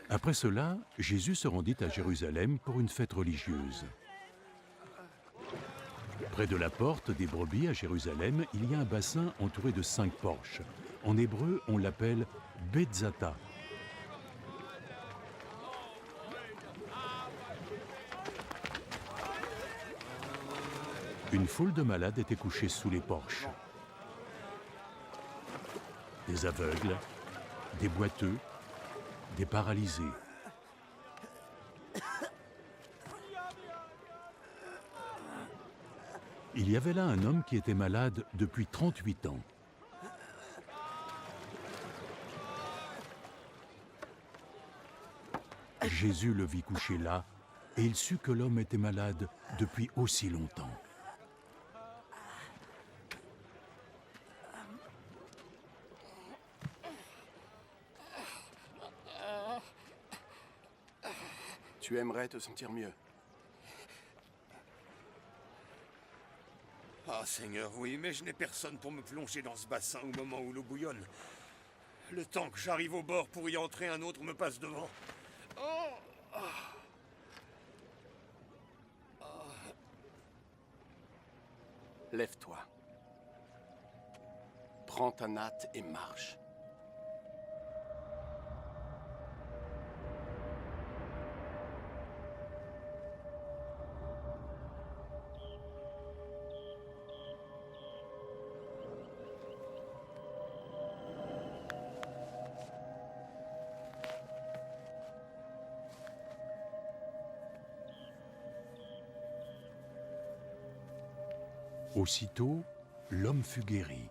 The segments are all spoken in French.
Après cela, Jésus se rendit à Jérusalem pour une fête religieuse. Près de la porte des brebis à Jérusalem, il y a un bassin entouré de 5 porches. En hébreu, on l'appelle Betzata. Une foule de malades était couchée sous les porches. Des aveugles, des boiteux, des paralysés. Il y avait là un homme qui était malade depuis 38 ans. Jésus le vit couché là, et il sut que l'homme était malade depuis aussi longtemps. Tu aimerais te sentir mieux. Ah, Seigneur, oui, mais je n'ai personne pour me plonger dans ce bassin au moment où l'eau bouillonne. Le temps que j'arrive au bord pour y entrer, un autre me passe devant. Oh, Lève-toi. Prends ta natte et marche. Aussitôt, l'homme fut guéri.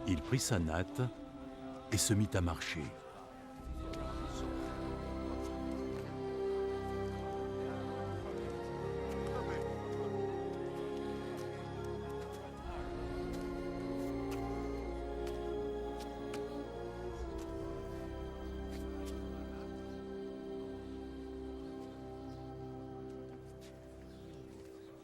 Il prit sa natte et se mit à marcher.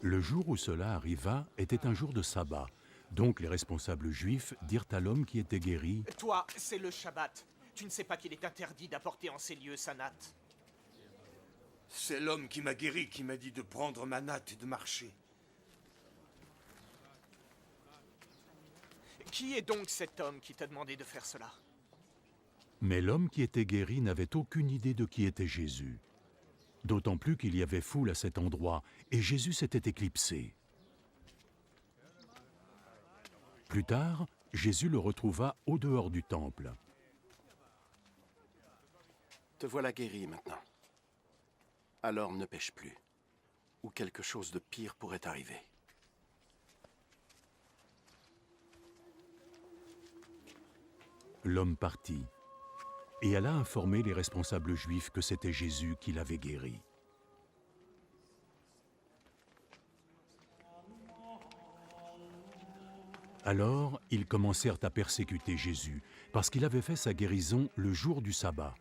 Le jour où cela arriva était un jour de sabbat. Donc les responsables juifs dirent à l'homme qui était guéri « Toi, c'est le Shabbat. Tu ne sais pas qu'il est interdit d'apporter en ces lieux sa natte. c'est l'homme qui m'a guéri qui m'a dit de prendre ma natte et de marcher. Qui est donc cet homme qui t'a demandé de faire cela? » Mais l'homme qui était guéri n'avait aucune idée de qui était Jésus. D'autant plus qu'il y avait foule à cet endroit, et Jésus s'était éclipsé. Plus tard, Jésus le retrouva au dehors du temple. Te voilà guéri maintenant. Alors ne pêche plus, ou quelque chose de pire pourrait arriver. L'homme partit et alla informer les responsables juifs que c'était Jésus qui l'avait guéri. Alors, ils commencèrent à persécuter Jésus, parce qu'il avait fait sa guérison le jour du sabbat.